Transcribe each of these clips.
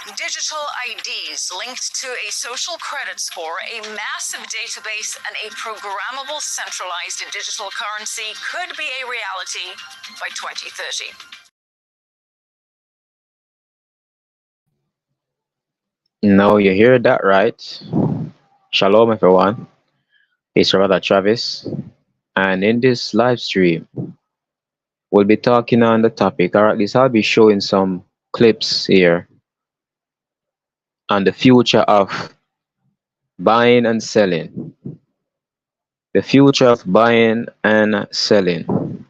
Digital IDs linked to a social credit score, a massive database, and a programmable centralized digital currency could be a reality by 2030. Now you hear that right. Shalom everyone. It's Brother Travis, and in this live stream we'll be talking on the topic, or at least I'll be showing some clips here on the future of buying and selling. The future of buying and selling.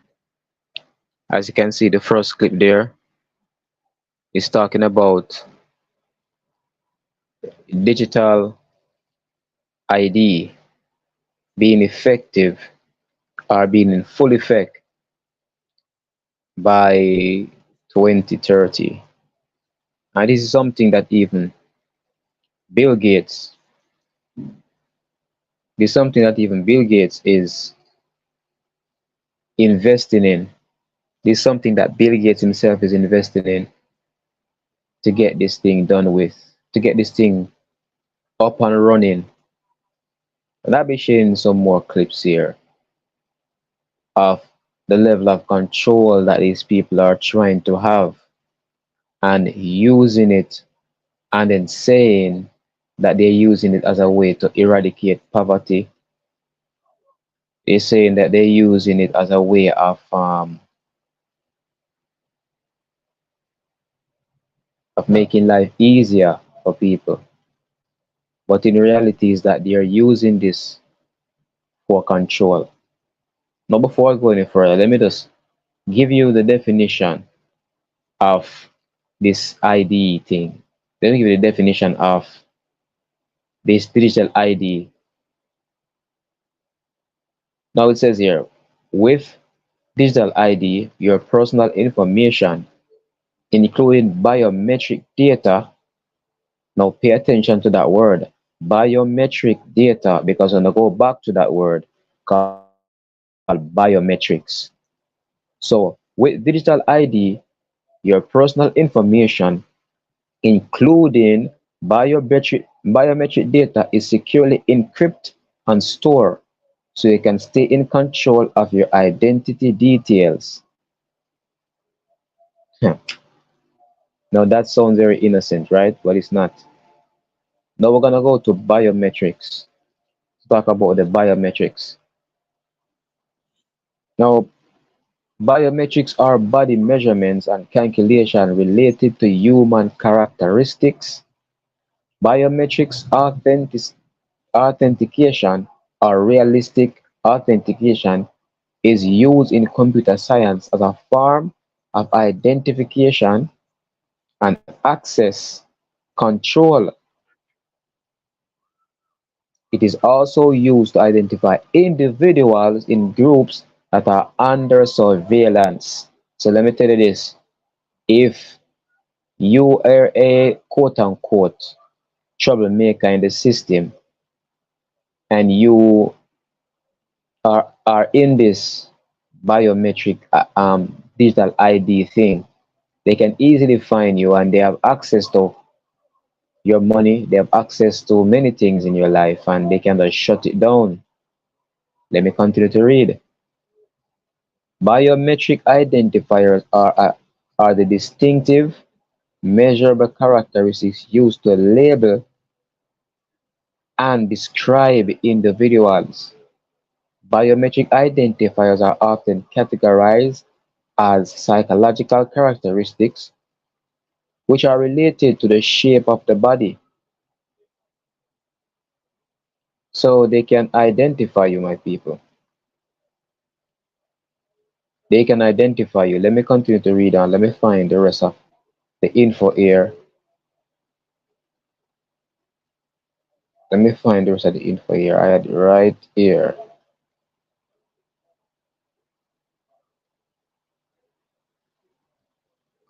As you can see, the first clip there is talking about digital ID being effective or being in full effect by 2030. And this is something that even Bill Gates, this is something that even Bill Gates is investing in. This is something that Bill Gates himself is investing in to get this thing done with, to get this thing up and running. And I'll be sharing some more clips here of the level of control that these people are trying to have and using it, and then saying that they're using it as a way to eradicate poverty. They're saying that they're using it as a way of making life easier for people. But in reality is that they are using this for control. Now before I go any further, let me just give you the definition of this ID thing. Let me give you the definition of this digital ID. Now it says here, with digital ID, your personal information, including biometric data. Now pay attention to that word, biometric data, because when I go back to that word called biometrics. So with digital ID, your personal information, including biometric data, is securely encrypted and stored so you can stay in control of your identity details. Now that sounds very innocent, right? But it's not. Now we're gonna go to biometrics. Let's talk about the biometrics. Now, biometrics are body measurements and calculation related to human characteristics. Biometrics authentication or realistic authentication is used in computer science as a form of identification and access control. It is also used to identify individuals in groups that are under surveillance. So let me tell you this. If you are a quote unquote troublemaker in the system and you are in this biometric digital ID thing, they can easily find you and they have access to your money, they have access to many things in your life and they can just shut it down. Let me continue to read. Biometric identifiers are the distinctive, measurable characteristics used to label and describe individuals. Biometric identifiers are often categorized as psychological characteristics which are related to the shape of the body. So they can identify you, my people. They can identify you. Let me continue to read on. Let me find the rest of the info here. Let me find the rest of the info here. I had it right here.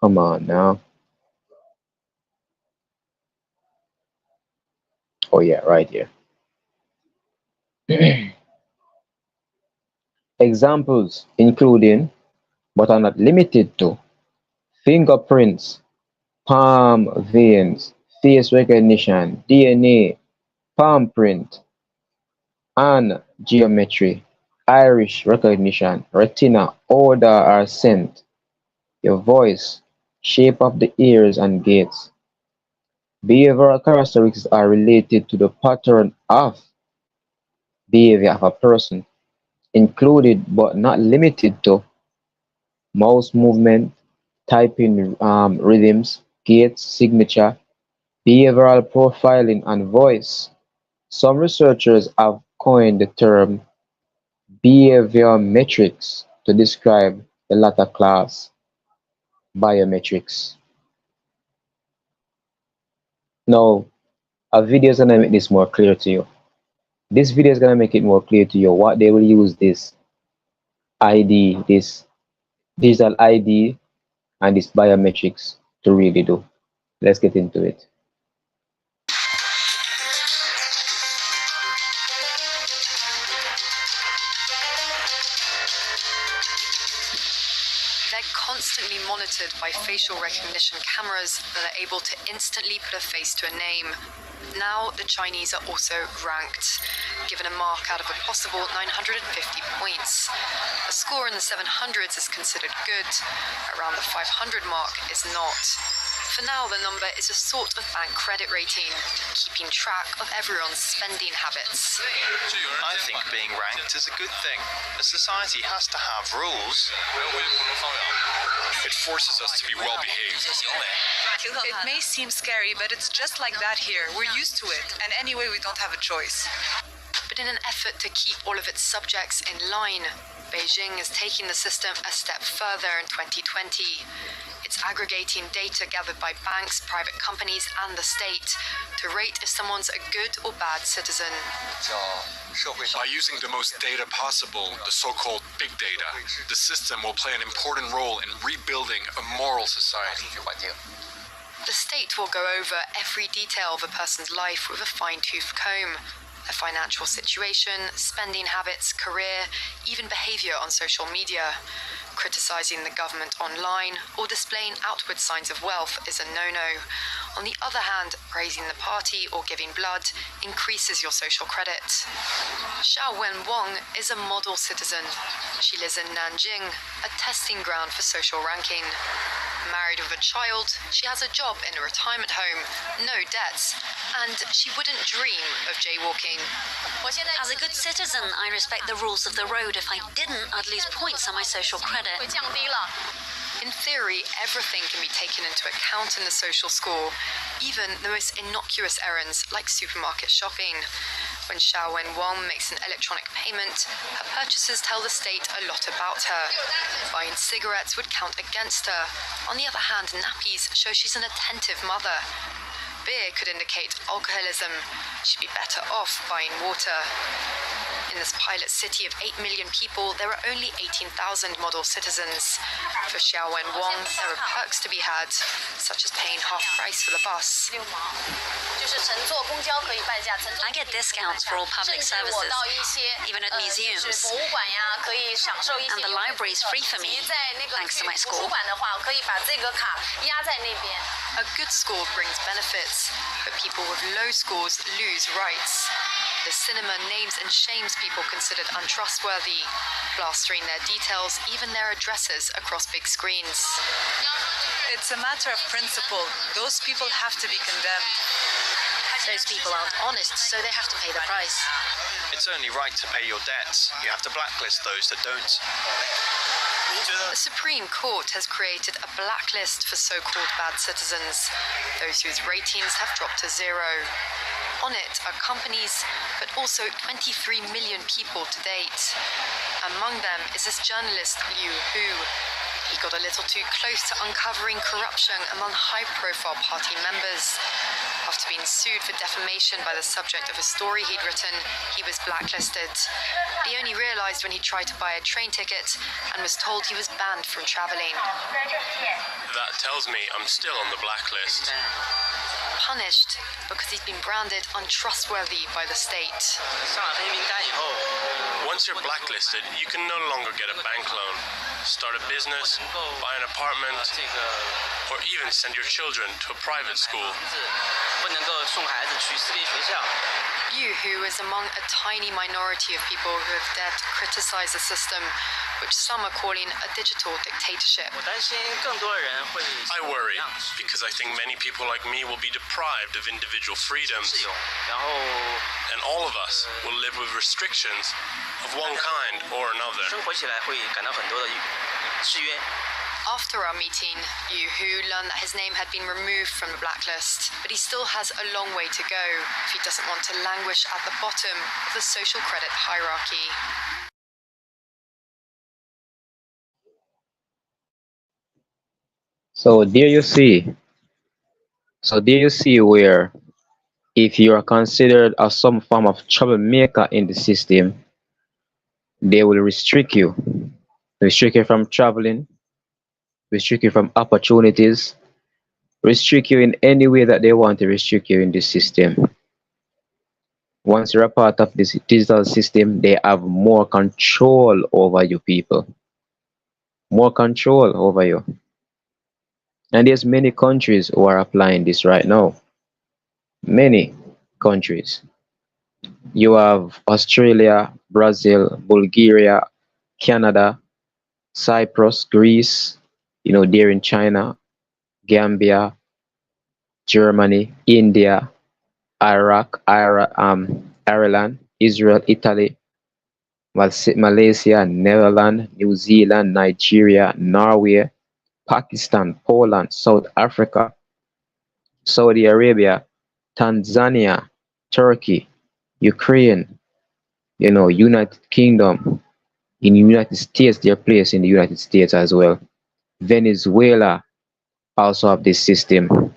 Come on now. Oh yeah, right here. Examples including, but are not limited to, fingerprints, palm veins, face recognition, DNA, palm print, and geometry, iris recognition, retina, odor or scent, your voice, shape of the ears and gaits. Behavioral characteristics are related to the pattern of behavior of a person, included but not limited to mouse movement, typing rhythms, gait signature, behavioral profiling, and voice. Some researchers have coined the term behaviometrics to describe the latter class, biometrics. Now, a video is going to make this more clear to you. This video is going to make it more clear to you what they will use this ID, this digital ID, and this biometrics to really do. Let's get into it. They're constantly monitored by facial recognition cameras that are able to instantly put a face to a name. Now, the Chinese are also ranked, given a mark out of a possible 950 points. A score in the 700s is considered good, around the 500 mark is not. For now, the number is a sort of bank credit rating, keeping track of everyone's spending habits. I think being ranked is a good thing. A society has to have rules. It forces us to be well behaved. It may seem scary, but it's just like that here. We're used to it, and anyway, we don't have a choice. But in an effort to keep all of its subjects in line, Beijing is taking the system a step further in 2020. It's aggregating data gathered by banks, private companies, and the state to rate if someone's a good or bad citizen. By using the most data possible, the so-called big data, the system will play an important role in rebuilding a moral society. The state will go over every detail of a person's life with a fine-tooth comb. Their financial situation, spending habits, career, even behavior on social media. Criticizing the government online or displaying outward signs of wealth is a no-no. On the other hand, praising the party or giving blood increases your social credit. Xiao Wenwang is a model citizen. She lives in Nanjing, a testing ground for social ranking. Married with a child, she has a job in a retirement home, no debts, and she wouldn't dream of jaywalking. As a good citizen, I respect the rules of the road. If I didn't, I'd lose points on my social credit. In theory, everything can be taken into account in the social score, even the most innocuous errands like supermarket shopping. When Xiao Wenwang makes an electronic payment, her purchases tell the state a lot about her. Buying cigarettes would count against her. On the other hand, nappies show she's an attentive mother. Beer could indicate alcoholism. She'd be better off buying water. In this pilot city of 8 million people, there are only 18,000 model citizens. For Xiao Wenwang, there are perks to be had, such as paying half price for the bus. I get discounts for all public services, even at museums. And the library is free for me, thanks to my score. A good score brings benefits, but people with low scores lose rights. The cinema names and shames people considered untrustworthy, plastering their details, even their addresses, across big screens. It's a matter of principle. Those people have to be condemned. Those people aren't honest, so they have to pay the price. It's only right to pay your debts. You have to blacklist those that don't. The Supreme Court has created a blacklist for so-called bad citizens, those whose ratings have dropped to zero. On it are companies, but also 23 million people to date. Among them is this journalist Liu Hu. He got a little too close to uncovering corruption among high-profile party members. After being sued for defamation by the subject of a story he'd written, he was blacklisted. He only realized when he tried to buy a train ticket and was told he was banned from traveling. That tells me I'm still on the blacklist. Punished because he's been branded untrustworthy by the state. Once you're blacklisted, you can no longer get a bank loan, start a business, buy an apartment, or even send your children to a private school. Yu Hu is among a tiny minority of people who have dared to criticize the system, which some are calling a digital dictatorship. I worry because I think many people like me will be deprived of individual freedoms, and all of us will live with restrictions of one kind or another. After our meeting, Yu Hu learned that his name had been removed from the blacklist, but he still has a long way to go if he doesn't want to languish at the bottom of the social credit hierarchy. So there you see. So there you see where if you are considered as some form of troublemaker in the system, they will restrict you from traveling, restrict you from opportunities, restrict you in any way that they want to restrict you in this system. Once you're a part of this digital system, they have more control over you people. More control over you. And there's many countries who are applying this right now. Many countries. You have Australia, Brazil, Bulgaria, Canada, Cyprus, Greece, there in China, Gambia, Germany, India, Iraq, Ireland, Israel, Italy, Malaysia, Netherlands, New Zealand, Nigeria, Norway, Pakistan, Poland, South Africa, Saudi Arabia, Tanzania, Turkey, Ukraine, United Kingdom, in the United States, they're placed in the United States as well. Venezuela also have this system.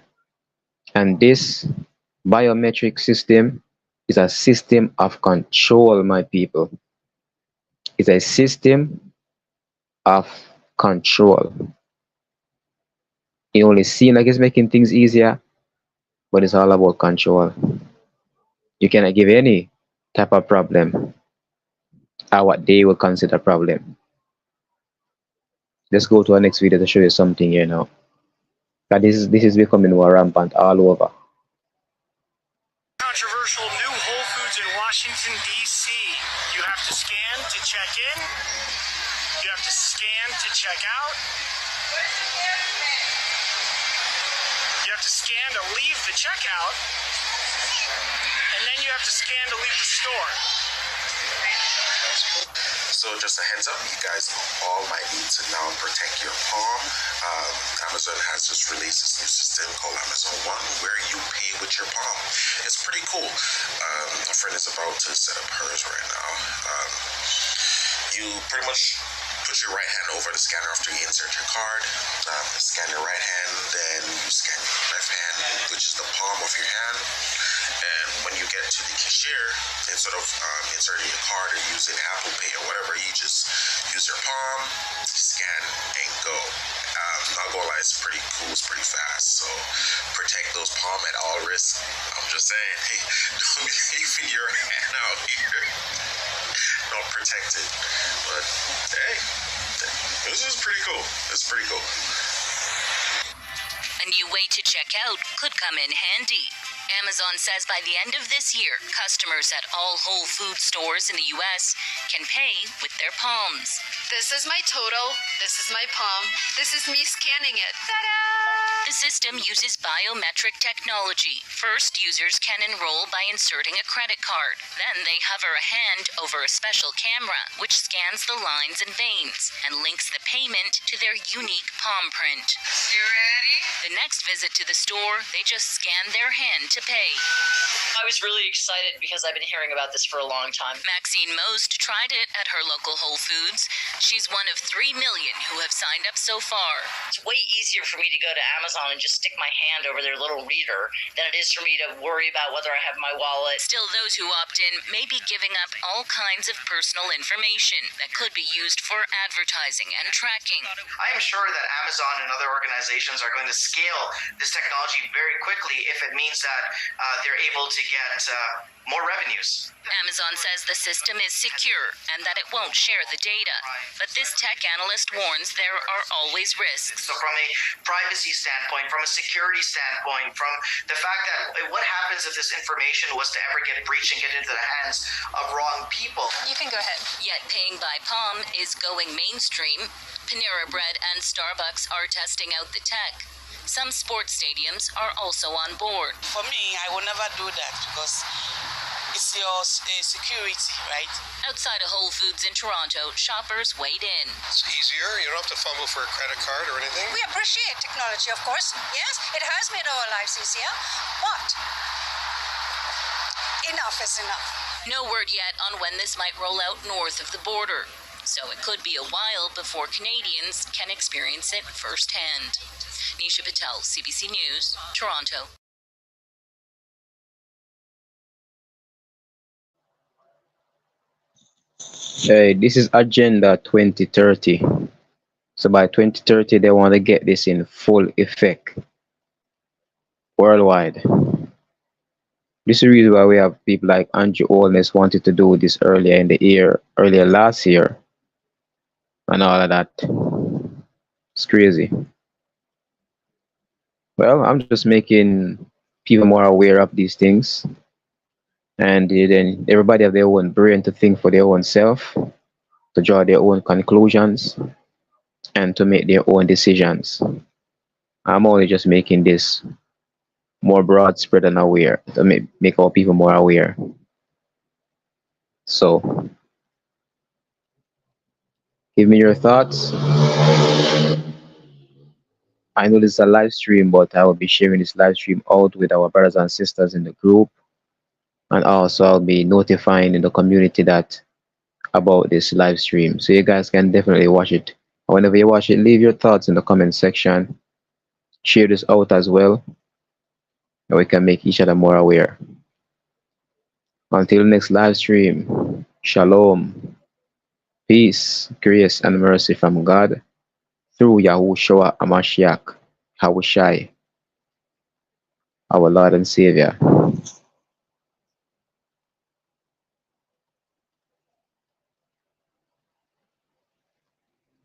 And this biometric system is a system of control, my people. It's a system of control. It only seems like it's making things easier, but it's all about control. You cannot give any type of problem or what they will consider a problem. Let's go to our next video to show you something here now. But this is becoming more rampant all over. Controversial new Whole Foods in Washington, D.C. You have to scan to check in. You have to scan to check out. You have to scan to leave the checkout. And then you have to scan to leave the store. So just a heads up, you guys all might need to now protect your palm. Amazon has just released this new system called Amazon One, where you pay with your palm. It's pretty cool. A friend is about to set up hers right now. You pretty much put your right hand over the scanner after you insert your card. Scan your right hand, then you scan your left hand, which is the palm of your hand. And when you get to the cashier, instead of inserting your card or using Apple Pay or whatever, you just use your palm, scan, and go. Not gonna lie, it's pretty cool, it's pretty fast. So protect those palm at all risks. I'm just saying, hey, don't be leaving your hand out here not protected. But hey, this is pretty cool. It's pretty cool. A new way to check out could come in handy. Amazon says by the end of this year, customers at all Whole Foods stores in the U.S. can pay with their palms. This is my total. This is my palm. This is me scanning it. Ta-da! The system uses biometric technology. First, users can enroll by inserting a credit card. Then they hover a hand over a special camera, which scans the lines and veins and links the payment to their unique palm print. You ready? The next visit to the store, they just scan their hand to pay. I was really excited because I've been hearing about this for a long time. Maxine Most tried it at her local Whole Foods. She's one of 3 million who have signed up so far. It's way easier for me to go to Amazon and just stick my hand over their little reader than it is for me to worry about whether I have my wallet. Still, those who opt in may be giving up all kinds of personal information that could be used for advertising and tracking. I am sure that Amazon and other organizations are going to scale this technology very quickly if it means that they're able to get more revenues. Amazon says the system is secure and that it won't share the data, but this tech analyst warns there are always risks. So from a privacy standpoint, from a security standpoint, from the fact that what happens if this information was to ever get breached and get into the hands of wrong people? You can go ahead. Yet paying by palm is going mainstream. Panera Bread and Starbucks are testing out the tech. Some sports stadiums are also on board. For me, I will never do that because it's your security, right? Outside of Whole Foods in Toronto, shoppers weighed in. It's easier. You don't have to fumble for a credit card or anything. We appreciate technology, of course. Yes, it has made our lives easier, but enough is enough. No word yet on when this might roll out north of the border, so it could be a while before Canadians can experience it firsthand. Nisha Patel, CBC News, Toronto. This is Agenda 2030. So by 2030, they want to get this in full effect worldwide. This is the reason why we have people like Andrew Holness wanted to do this earlier last year, and all of that. It's crazy. Well, I'm just making people more aware of these things. And then everybody have their own brain to think for their own self, to draw their own conclusions, and to make their own decisions. I'm only just making this more broad spread and aware, to make our people more aware. So, give me your thoughts. I know this is a live stream, but I will be sharing this live stream out with our brothers and sisters in the group. And also I'll be notifying in the community about this live stream. So you guys can definitely watch it. And whenever you watch it, leave your thoughts in the comment section. Share this out as well. And we can make each other more aware. Until next live stream, shalom, peace, grace, and mercy from God through Yahushua Hamashiach, Hawashai, our Lord and Savior.